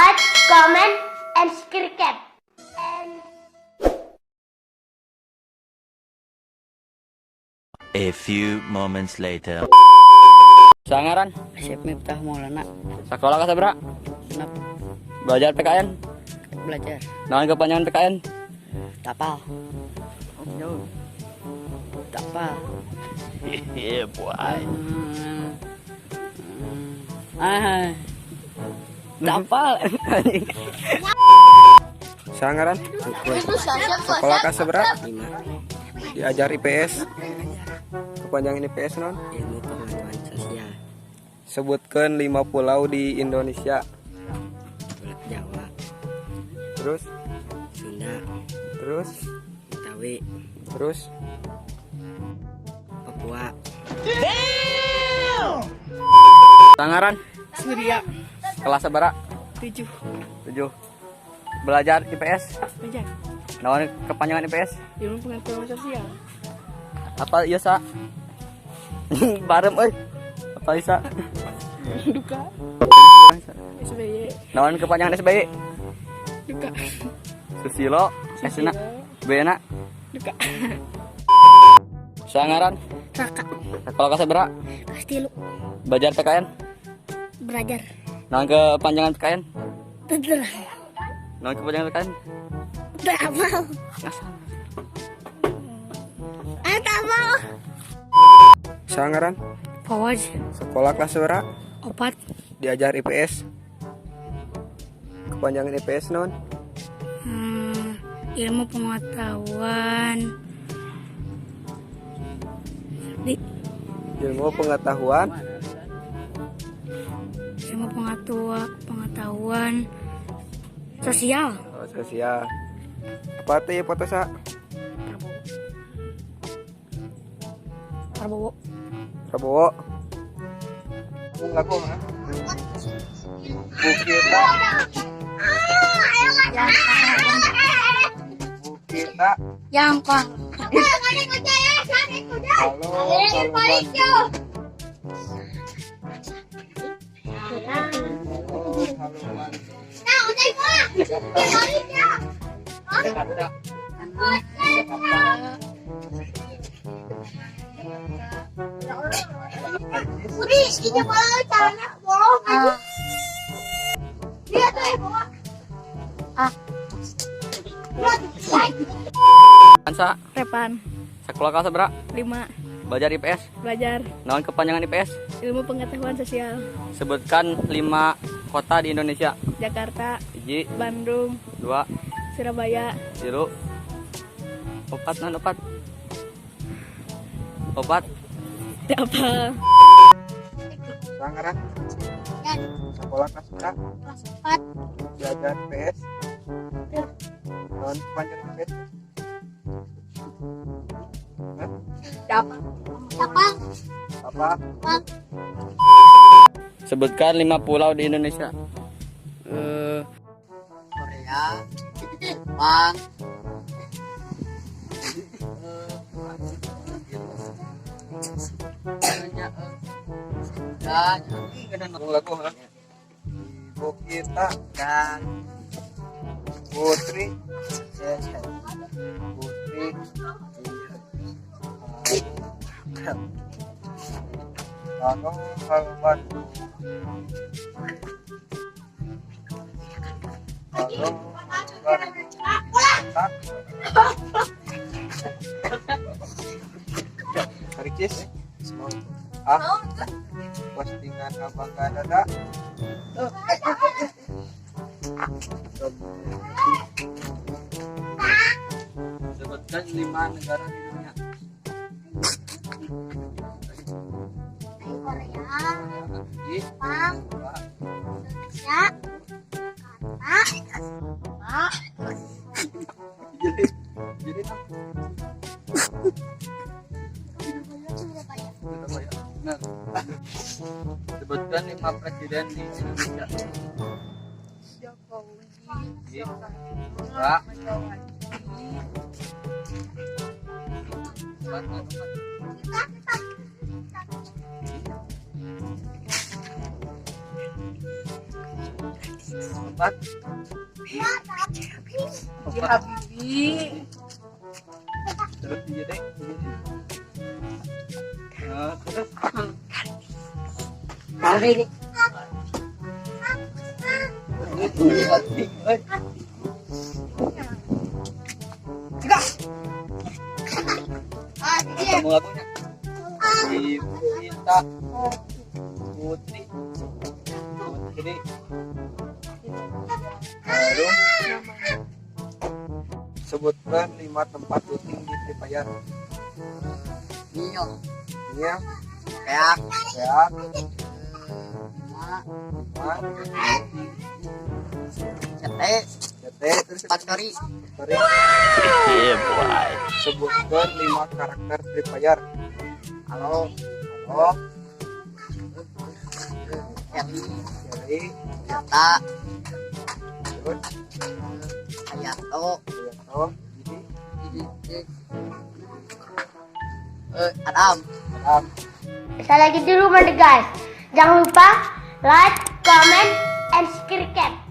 like, comment, and subscribe. A few moments later. Sangaran, Asep Miftah Maulana. sekolah ka sabra? Genep Belajar PKN. belajar. Naon kepanjangan PKN? Tapal. Tapal. Iya, boy. Tapal. Sangaran sekolah ka sabra? 5. Diajar IPS. Kepanjangan IPS non? Ilmu pengetahuan sosial. Sebutkan 5 pulau di Indonesia. Pulau Jawa, Terus, Sunda, terus, Betawi, terus. Papua. Sangaran, Surya. kelas sabra? 7. 7. Belajar IPS. Belajar. Naon kepanjangan IPS? Ilmu pengetahuan sosial. Apa ieu sa? Barem euy. Apa ieu sa? Duka. SBY. Naon kepanjangan SBY? Duka. Susilo, S-na, B-na. Duka. Sangaran, Raka, sekolah ka sabra? Kastilu, Belajar PKN. belajar. Naon kepanjangan PKN? Terserah. Naon kepanjangan PKN? Tak mau. Tak mau. Sangaran Fawaz, sekolah kelas sabra? opat, Diajar IPS. Kepanjangan IPS non? ilmu pengetahuan. Ilmu pengetahuan. Ilmu pengetahuan sosial. Sosial. Apa tuh ya foto sa? Prabowo. Prabowo. Kamu ngaku mana? Bukita. Bukita. Yang kok? Halo, halo Bandung. Ansa, Repan. sekolah ka sabra? 5. Belajar IPS. Belajar. Naon kepanjangan IPS? Ilmu pengetahuan sosial. Sebutkan 5 kota di Indonesia. Jakarta, 1, Bandung, 2, Surabaya, 3, 4, non 4. 4. Tapal. Sangaran sekolah kelas berapa? Kelas 4. Belajar IPS. Non kepanjangan IPS. Tapal. Apa? Sebutkan 5 pulau di Indonesia. Korea, Jepang, Kamu ngaku ha? Bukita dan Putri. Putri. Halo, halo Bandung. Halo, Bandung. Ricis. Postingan abang gak ada. Sebutkan 5 negara di dunia. Korea, Di Jepang, Indonesia, Jakarta, jadi Surabaya. Benar. Sebutkan 5 presiden di Indonesia. Jokowi, Pak, Empat. Si Habibi. Terus dia deh. Nah, terus. Kali ini. Ketemu lagunya. Cinta Putri. Putri. Baru. Sebutkan 5 tempat syuting di Free Fire. Nio. Nia, Kayak. ya, Ma. Ma, Cete. CT, terus Pastori. sorry. Yeah, boy. Sebutkan 5 karakter Free Fire. Halo. Oh, Eli. Jerry, Yata. terus Hayato. Yato, Didi, Adam. Adam. Saya lagi di rumah deh guys. Jangan lupa like, comment, and subscribe.